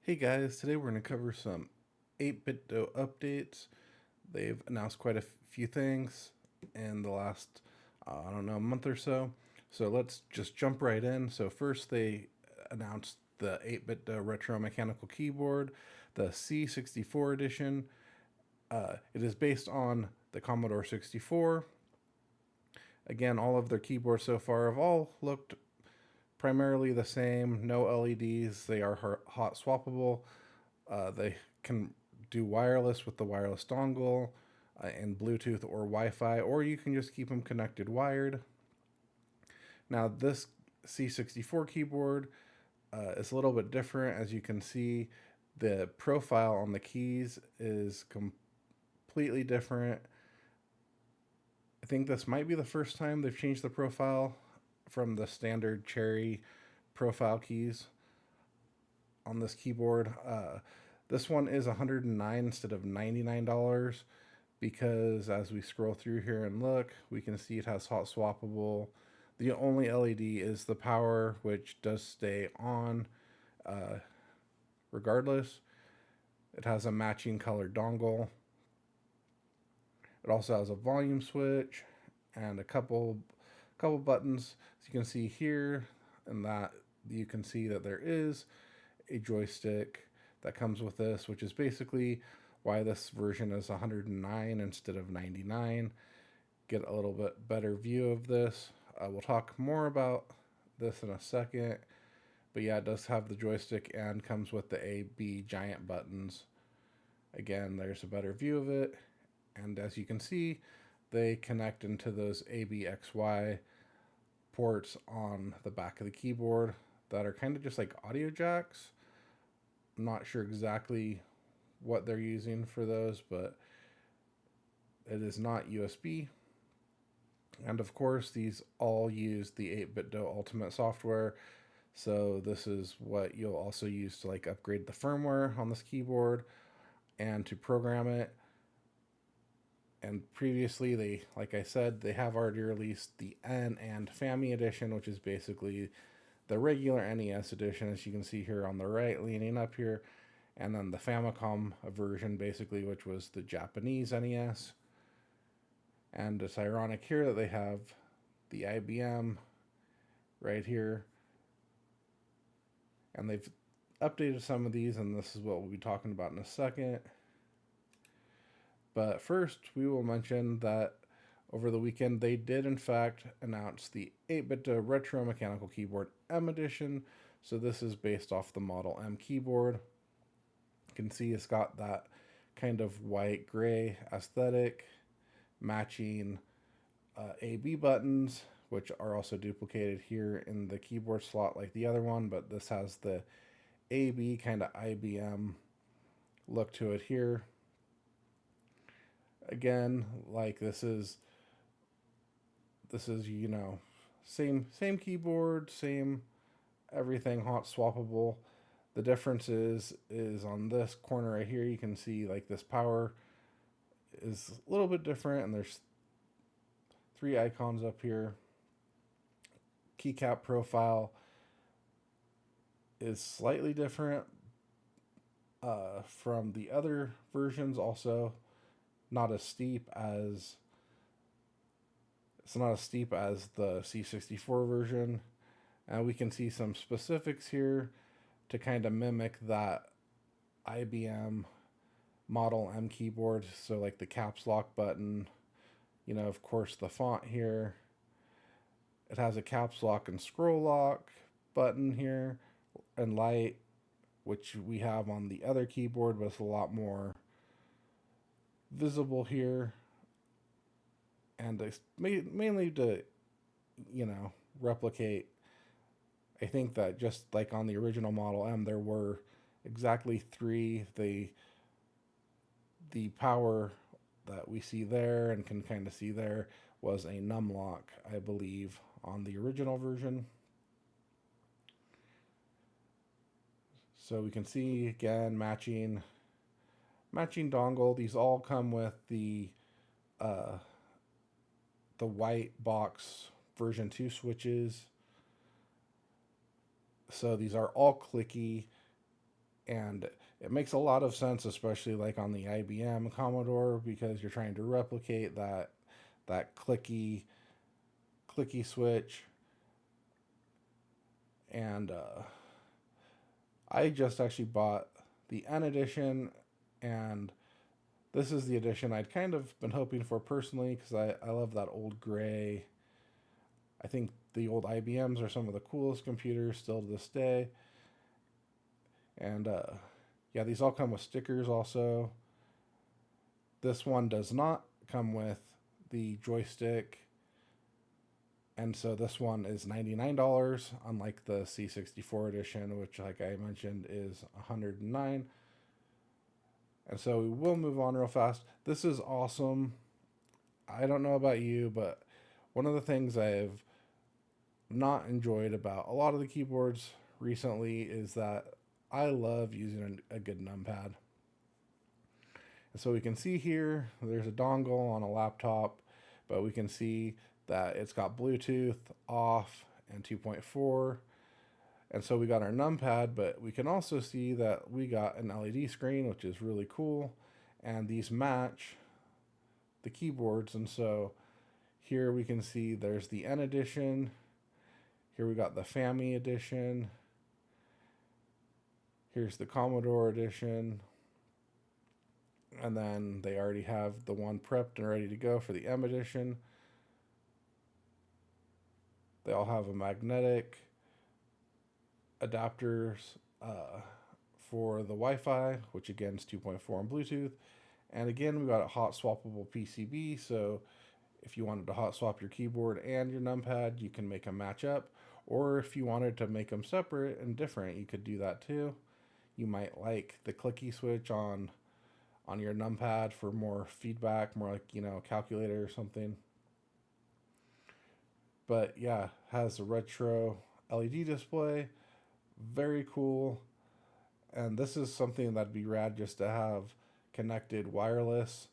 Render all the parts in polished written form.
Hey guys, today we're going to cover some 8bitdo updates. They've announced quite a few things in the last, I don't know, month or so. So let's just jump right in. So, first, they announced the 8bitdo retro mechanical keyboard, the C64 edition. It is based on the Commodore 64. Again, all of their keyboards so far have all looked primarily the same, no LEDs. They are hot swappable. They can do wireless with the wireless dongle and Bluetooth or Wi Fi, or you can just keep them connected wired. Now, this C64 keyboard is a little bit different. As you can see, the profile on the keys is completely different. I think this might be the first time they've changed the profile from the standard cherry profile keys on this keyboard. This one is $109 instead of $99 because as we scroll through here and look, we can see it has hot swappable. The only LED is the power, which does stay on uh, regardless. It has a matching colored dongle. It also has a volume switch and a couple buttons. As you can see here, and that you can see that there is a joystick that comes with this, which is basically why this version is 109 instead of 99. Get a little bit better view of this. We'll talk more about this in a second. But yeah, it does have the joystick and comes with the A, B giant buttons. Again, there's a better view of it. And as you can see, they connect into those ABXY ports on the back of the keyboard that are kind of just like audio jacks. I'm not sure exactly what they're using for those, but it is not USB. And of course, these all use the 8bitdo Ultimate software. So this is what you'll also use to like upgrade the firmware on this keyboard and to program it. And previously, they, like I said, they have already released the N and FAMI edition, which is basically the regular NES edition, as you can see here on the right, leaning up here, and then the Famicom version, basically, which was the Japanese NES. And it's ironic here that they have the IBM right here, and they've updated some of these, and this is what we'll be talking about in a second. But first, we will mention that over the weekend, they did in fact announce the 8bitdo Retro Mechanical Keyboard M Edition. So this is based off the Model M keyboard. You can see it's got that kind of white gray aesthetic, matching AB buttons, which are also duplicated here in the keyboard slot like the other one, but this has the AB kind of IBM look to it here. Again, like this is same keyboard, same everything, hot swappable. The difference is on this corner right here, you can see like this power is a little bit different, and there's three icons up here. Keycap profile is slightly different from the other versions. Also, not as steep as it's not as steep as the C64 version. And we can see some specifics here to kind of mimic that IBM Model M keyboard. So, like the caps lock button, of course, the font here. It has a caps lock and scroll lock button here and light, which we have on the other keyboard, but it's a lot more visible here. And it's mainly to, replicate. I think that just like on the original Model M, there were exactly three. The power that we see there and can kind of see there was a num lock, I believe, on the original version. So we can see again matching dongle. These all come with uh, the white box version 2 switches. So these are all clicky. And it makes a lot of sense, especially like on the IBM Commodore, because you're trying to replicate that clicky switch. And I just actually bought the N edition, and this is the edition I'd kind of been hoping for personally because I love that old gray. I think the old IBMs are some of the coolest computers still to this day. And yeah, these all come with stickers also. This one does not come with the joystick. And so this one is $99, unlike the C64 edition, which, like I mentioned, is $109. And so we will move on real fast. This is awesome. I don't know about you, but one of the things I've not enjoyed about a lot of the keyboards recently is that I love using a good numpad. And so we can see here there's a dongle on a laptop, but we can see that it's got Bluetooth off and 2.4. And so we got our numpad, but we can also see that we got an LED screen, which is really cool. And these match the keyboards. And so here we can see there's the N edition. Here we got the FAMI edition. Here's the Commodore edition. And then they already have the one prepped and ready to go for the M edition. They all have a magnetic adapters for the Wi-Fi, which again is 2.4 and Bluetooth. And again, we got a hot swappable PCB, so if you wanted to hot swap your keyboard and your numpad, you can make them match up. Or if you wanted to make them separate and different, you could do that too. You might like the clicky switch on your numpad for more feedback, more like, a calculator or something. But yeah, has a retro LED display. Very cool. And this is something that'd be rad just to have connected wireless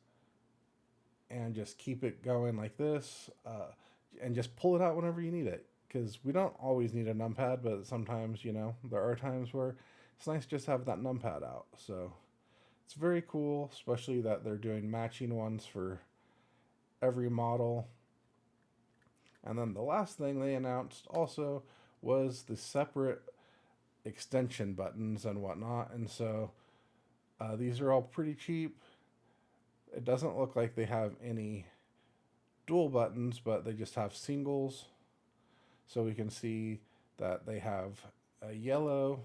and just keep it going like this, and just pull it out whenever you need it. Because we don't always need a numpad, but sometimes, there are times where it's nice just to have that numpad out. So it's very cool, especially that they're doing matching ones for every model. And then the last thing they announced also was the separate extension buttons and whatnot. And so these are all pretty cheap. It doesn't look like they have any dual buttons, but they just have singles. So we can see that they have a yellow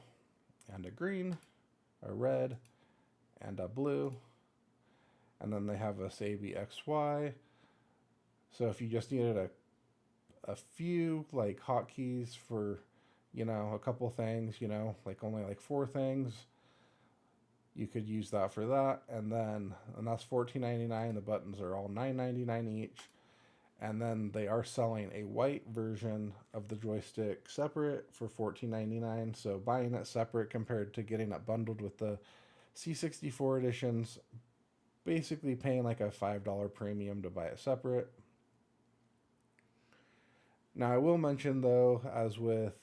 and a green, a red and a blue. And then they have a ABXY. So if you just needed a few like hotkeys for, a couple things, like only like 4 things, you could use that for that. And that's $14.99. The buttons are all $9.99 each. And then they are selling a white version of the joystick separate for $14.99. So buying it separate compared to getting it bundled with the C64 editions, basically paying like a $5 premium to buy it separate. Now I will mention though, as with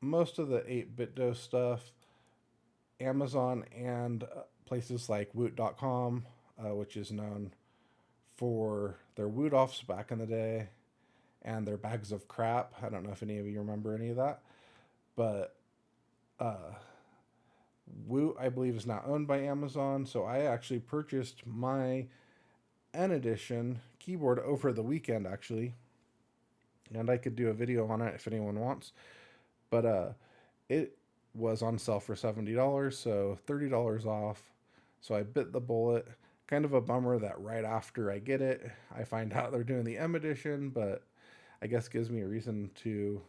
most of the 8bitdo stuff, Amazon and places like woot.com, which is known for their woot offs back in the day and their bags of crap. I don't know if any of you remember any of that, but Woot, I believe, is now owned by Amazon. So I actually purchased my N edition keyboard over the weekend, actually, and I could do a video on it if anyone wants. But it was on sale for $70, so $30 off. So I bit the bullet. Kind of a bummer that right after I get it, I find out they're doing the M edition, but I guess gives me a reason to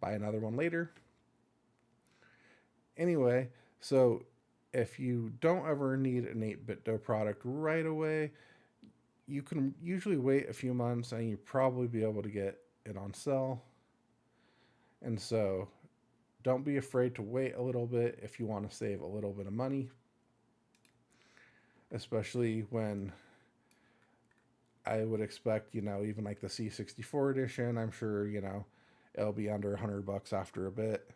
buy another one later. Anyway, so if you don't ever need an 8bitdo product right away, you can usually wait a few months and you probably be able to get it on sale. And so don't be afraid to wait a little bit if you want to save a little bit of money, especially when I would expect, even like the C64 edition, I'm sure, it'll be under $100 after a bit.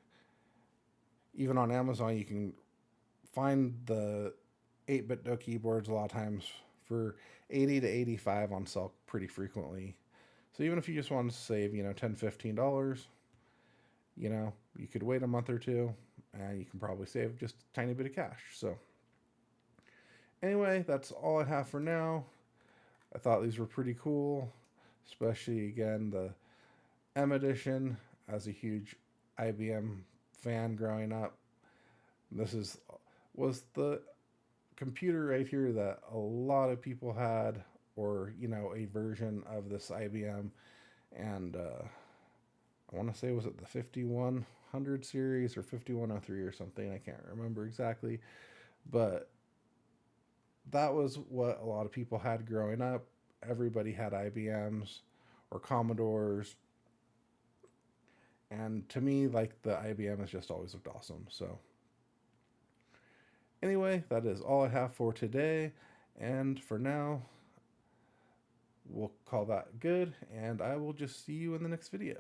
even on Amazon, you can find the 8bitdo keyboards a lot of times for 80 to 85 on sale pretty frequently. So even if you just want to save, $10, $15, you could wait a month or two and you can probably save just a tiny bit of cash. So anyway, that's all I have for now. I thought these were pretty cool, especially again the M edition. As a huge IBM fan growing up, this was the computer right here that a lot of people had, or a version of this IBM. And I want to say, was it the 5100 series or 5103 or something? I can't remember exactly, but that was what a lot of people had growing up. Everybody had IBMs or Commodores, and to me, like, the IBM has just always looked awesome. So anyway, that is all I have for today, and for now, we'll call that good, and I will just see you in the next video.